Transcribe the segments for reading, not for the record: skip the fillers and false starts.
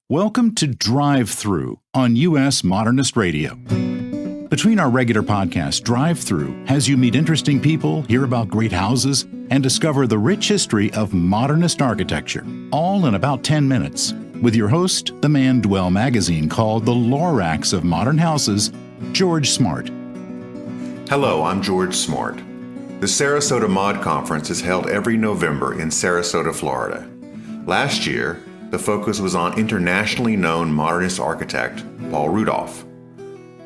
Welcome to Drive Through on US Modernist Radio. Between our regular podcasts, Drive Through has you meet interesting people, hear about great houses, and discover the rich history of modernist architecture, all in about 10 minutes, with your host, the man Dwell magazine called the Lorax of Modern Houses, George Smart. Hello, I'm George Smart. The Sarasota Mod Conference is held every November in Sarasota, Florida. Last year, the focus was on internationally known modernist architect Paul Rudolph.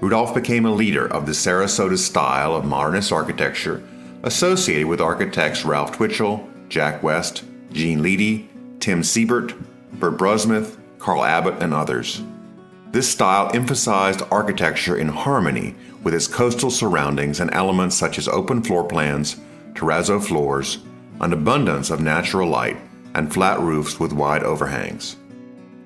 Rudolph became a leader of the Sarasota style of modernist architecture associated with architects Ralph Twitchell, Jack West, Gene Leedy, Tim Siebert, Bert Brusmuth, Carl Abbott, and others. This style emphasized architecture in harmony with its coastal surroundings and elements such as open floor plans, terrazzo floors, an abundance of natural light, and flat roofs with wide overhangs.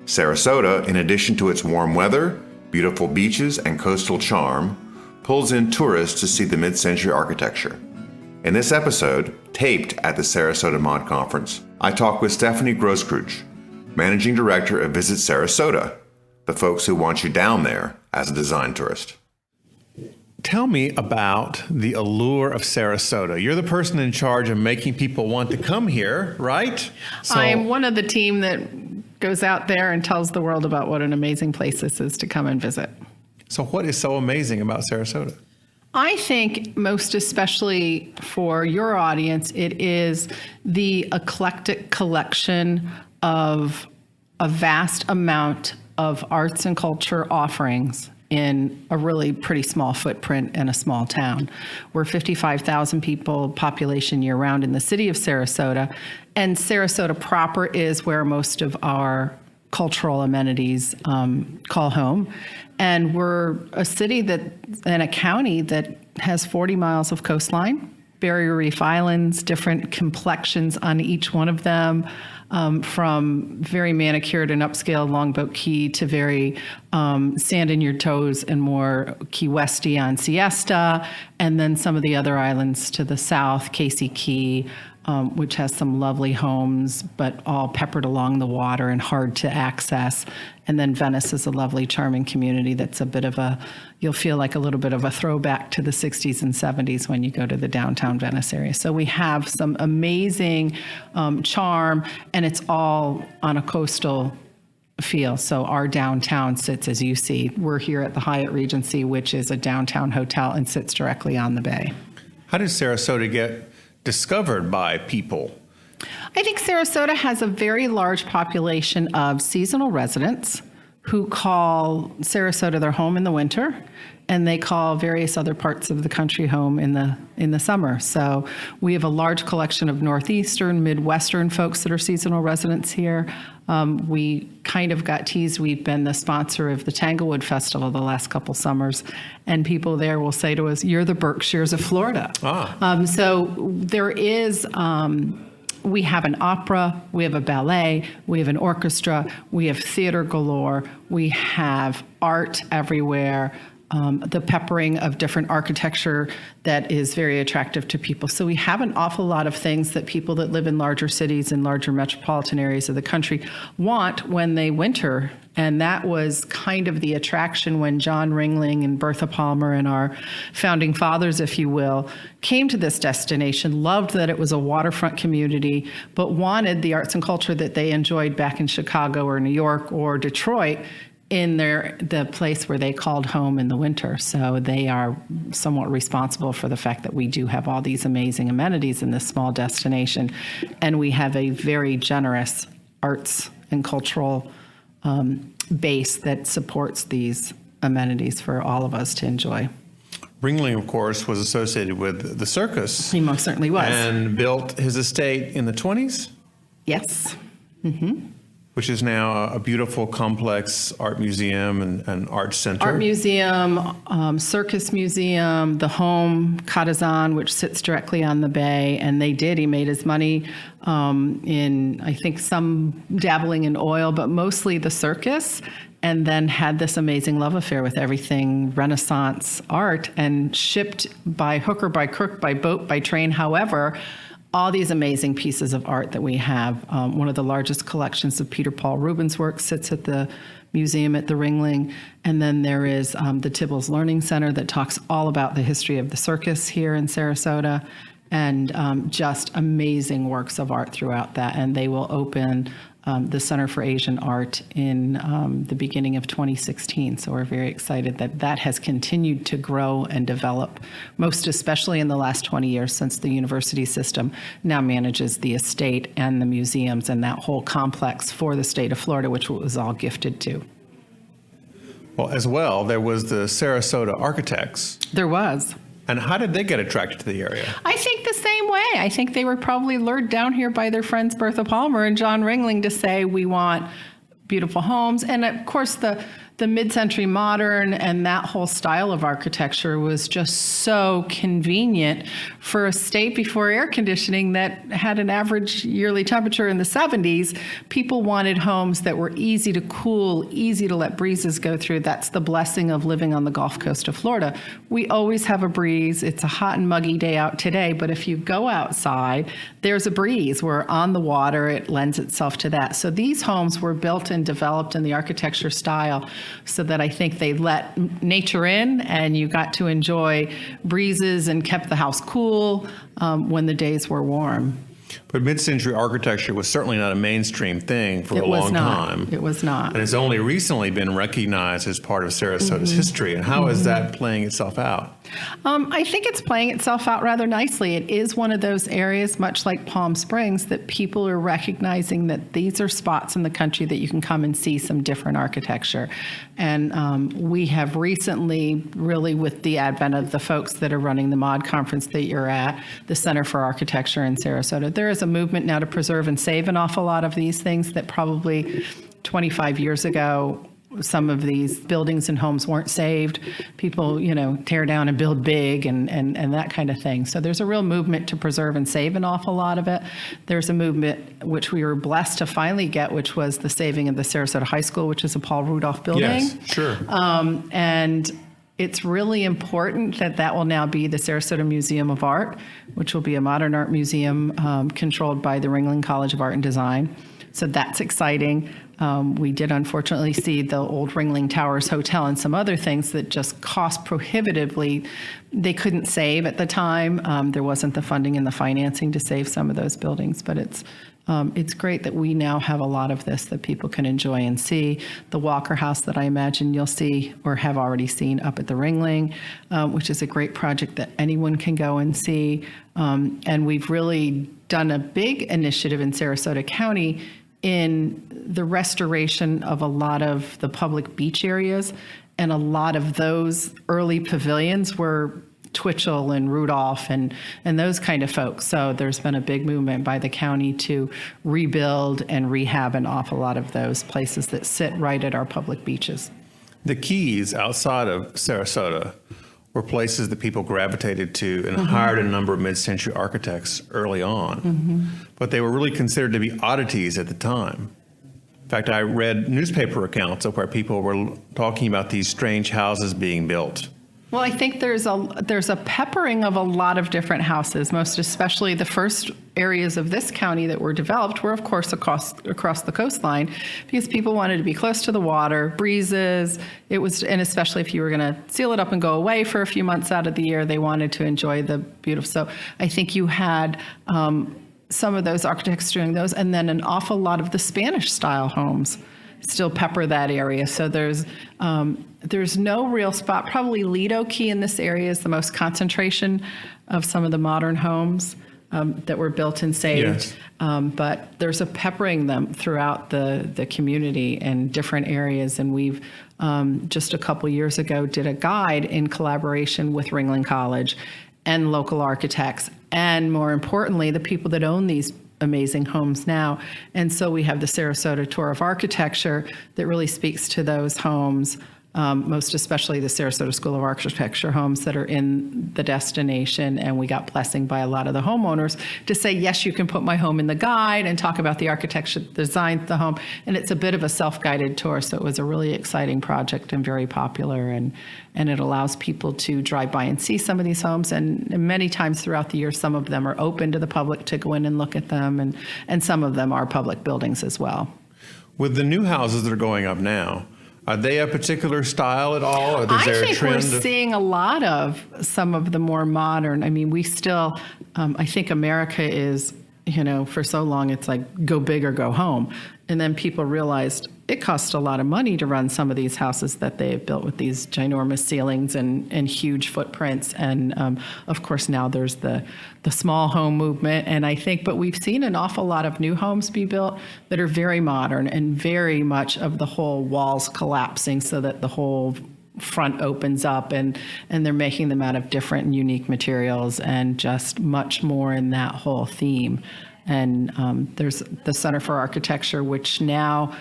Sarasota, in addition to its warm weather, beautiful beaches, and coastal charm, pulls in tourists to see the mid-century architecture. In this episode, taped at the Sarasota Mod Conference, I talk with Stephanie Grosskruetz, Managing Director of Visit Sarasota, the folks who want you down there as a design tourist. Tell me about the allure of Sarasota. You're the person in charge of making people want to come here, right? I'm one of the team that goes out there and tells the world about what an amazing place this is to come and visit. So what is so amazing about Sarasota? I think most especially for your audience, it is the eclectic collection of a vast amount of arts and culture offerings in a really pretty small footprint in a small town. We're 55,000 people population year round in the city of Sarasota, and Sarasota proper is where most of our cultural amenities call home. And we're a city and a county that has 40 miles of coastline, barrier reef islands, different complexions on each one of them, from very manicured and upscale Longboat Key to very sand in your toes and more Key Westy on Siesta, and then some of the other islands to the south, Casey Key, which has some lovely homes, but all peppered along the water and hard to access. And then Venice is a lovely, charming community that's you'll feel like a little bit of a throwback to the 60s and 70s when you go to the downtown Venice area. So we have some amazing charm, and it's all on a coastal feel. So our downtown sits, as you see, we're here at the Hyatt Regency, which is a downtown hotel and sits directly on the bay. How did Sarasota get discovered by people? I think Sarasota has a very large population of seasonal residents who call Sarasota their home in the winter, and they call various other parts of the country home in the summer. So we have a large collection of Northeastern, Midwestern folks that are seasonal residents here. We kind of got teased. We've been the sponsor of the Tanglewood Festival the last couple summers, and people there will say to us, "You're the Berkshires of Florida." So there is. We have an opera, we have a ballet, we have an orchestra, we have theater galore, we have art everywhere, the peppering of different architecture that is very attractive to people. So we have an awful lot of things that people that live in larger cities and larger metropolitan areas of the country want when they winter. And that was kind of the attraction when John Ringling and Bertha Palmer and our founding fathers, if you will, came to this destination, loved that it was a waterfront community, but wanted the arts and culture that they enjoyed back in Chicago or New York or Detroit in the place where they called home in the winter. So they are somewhat responsible for the fact that we do have all these amazing amenities in this small destination. And we have a very generous arts and cultural base that supports these amenities for all of us to enjoy. Ringling, of course, was associated with the circus. He most certainly was. And built his estate in the 20s? Yes. Mm-hmm. Which is now a beautiful, complex art museum and art center. Art museum, circus museum, the home, Katazan, which sits directly on the bay. And he made his money in, I think, some dabbling in oil, but mostly the circus. And then had this amazing love affair with everything Renaissance art and shipped by hook or by crook, by boat, by train, however, all these amazing pieces of art that we have. One of the largest collections of Peter Paul Rubens' work sits at the museum at the Ringling. And then there is the Tibbles Learning Center that talks all about the history of the circus here in Sarasota, and just amazing works of art throughout that. And they will open the Center for Asian Art in the beginning of 2016. So we're very excited that that has continued to grow and develop, most especially in the last 20 years since the university system now manages the estate and the museums and that whole complex for the state of Florida, which was all gifted to. Well, as well, there was the Sarasota Architects. There was. And how did they get attracted to the area? I think the same way. I think they were probably lured down here by their friends Bertha Palmer and John Ringling to say, we want beautiful homes. And of course, the mid-century modern and that whole style of architecture was just so convenient for a state before air conditioning that had an average yearly temperature in the 70s. People wanted homes that were easy to cool, easy to let breezes go through. That's the blessing of living on the Gulf Coast of Florida. We always have a breeze. It's a hot and muggy day out today, but if you go outside, there's a breeze. We're on the water. It lends itself to that. So these homes were built and developed in the architecture style so that I think they let nature in and you got to enjoy breezes and kept the house cool when the days were warm. But mid-century architecture was certainly not a mainstream thing for a long time. It was not. And it's only recently been recognized as part of Sarasota's history. And how is that playing itself out? I think it's playing itself out rather nicely. It is one of those areas, much like Palm Springs, that people are recognizing that these are spots in the country that you can come and see some different architecture. And we have recently, really with the advent of the folks that are running the Mod Conference that you're at, the Center for Architecture in Sarasota, there is a movement now to preserve and save an awful lot of these things that probably 25 years ago, some of these buildings and homes weren't saved. People, tear down and build big and that kind of thing. So there's a real movement to preserve and save an awful lot of it. There's a movement which we were blessed to finally get, which was the saving of the Sarasota High School, which is a Paul Rudolph building. Yes, sure. And it's really important that will now be the Sarasota Museum of Art, which will be a modern art museum controlled by the Ringling College of Art and Design. So that's exciting. We did unfortunately see the old Ringling Towers Hotel and some other things that just cost prohibitively. They couldn't save at the time. There wasn't the funding and the financing to save some of those buildings, but it's great that we now have a lot of this that people can enjoy and see. The Walker House that I imagine you'll see or have already seen up at the Ringling, which is a great project that anyone can go and see. And we've really done a big initiative in Sarasota County in the restoration of a lot of the public beach areas. And a lot of those early pavilions were Twitchell and Rudolph and those kind of folks. So there's been a big movement by the county to rebuild and rehab an awful lot of those places that sit right at our public beaches. The Keys outside of Sarasota were places that people gravitated to and hired a number of mid-century architects early on. But they were really considered to be oddities at the time. In fact, I read newspaper accounts of where people were talking about these strange houses being built. Well, I think there's a peppering of a lot of different houses, most especially the first areas of this county that were developed were, of course, across the coastline, because people wanted to be close to the water, breezes. And especially if you were going to seal it up and go away for a few months out of the year, they wanted to enjoy the beautiful. So I think you had some of those architects doing those, and then an awful lot of the Spanish-style homes still pepper that area. So there's no real spot. Probably Lido Key in this area is the most concentration of some of the modern homes that were built and saved. Yes. But there's a peppering them throughout the community and different areas. And we've just a couple years ago did a guide in collaboration with Ringling College and local architects, and more importantly, the people that own these amazing homes now. And so we have the Sarasota Tour of Architecture that really speaks to those homes most especially the Sarasota School of Architecture homes that are in the destination. And we got blessing by a lot of the homeowners to say, yes, you can put my home in the guide and talk about the architecture that designed the home. And it's a bit of a self-guided tour, so it was a really exciting project and very popular. And it allows people to drive by and see some of these homes. And many times throughout the year, some of them are open to the public to go in and look at them. And some of them are public buildings as well. With the new houses that are going up now, are they a particular style at all? Or is there I think a trend we're seeing a lot of some of the more modern. I mean, we still, I think America is, for so long it's like go big or go home. And then people realized it costs a lot of money to run some of these houses that they have built with these ginormous ceilings and huge footprints. And of course, now there's the small home movement. And I think, but we've seen an awful lot of new homes be built that are very modern and very much of the whole walls collapsing so that the whole front opens up, and they're making them out of different and unique materials and just much more in that whole theme. And there's the Center for Architecture, which now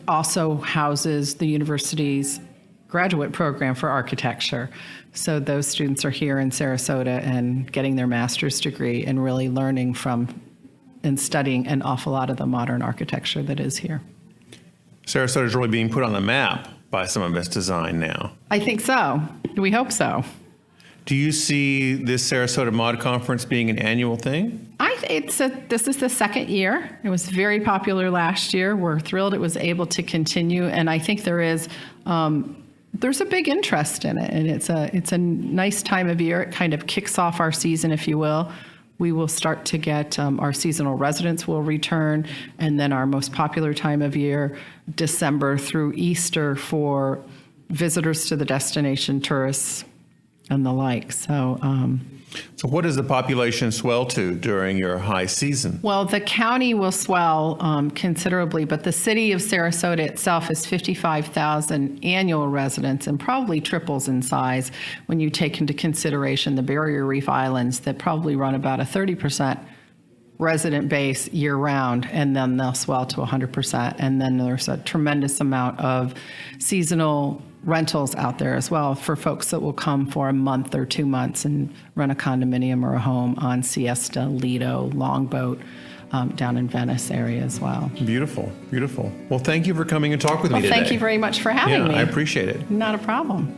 also houses the university's graduate program for architecture. So those students are here in Sarasota and getting their master's degree and really learning from and studying an awful lot of the modern architecture that is here. Sarasota is really being put on the map by some of its design now. I think so. We hope so. Do you see this Sarasota Mod Conference being an annual thing? This is the second year. It was very popular last year. We're thrilled it was able to continue, and I think there's a big interest in it, and it's a nice time of year. It kind of kicks off our season, if you will. We will start to get our seasonal residents will return, and then our most popular time of year, December through Easter, for visitors to the destination, tourists, and the like. So what does the population swell to during your high season? Well, the county will swell considerably, but the city of Sarasota itself is 55,000 annual residents and probably triples in size when you take into consideration the Barrier Reef Islands that probably run about a 30% resident base year-round, and then they'll swell to 100%. And then there's a tremendous amount of seasonal rentals out there as well for folks that will come for a month or 2 months and rent a condominium or a home on Siesta, Lido, Longboat, down in Venice area as well. Beautiful, beautiful. Well, thank you for coming and talk with me today. Thank you very much for having me. I appreciate it. Not a problem.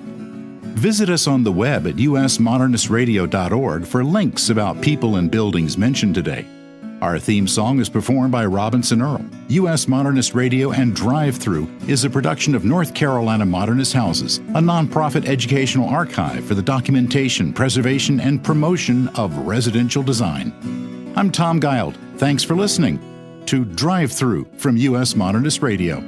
Visit us on the web at USModernistRadio.org for links about people and buildings mentioned today. Our theme song is performed by Robinson Earl. US Modernist Radio and Drive Through is a production of North Carolina Modernist Houses, a nonprofit educational archive for the documentation, preservation, and promotion of residential design. I'm Tom Guild. Thanks for listening to Drive Through from US Modernist Radio.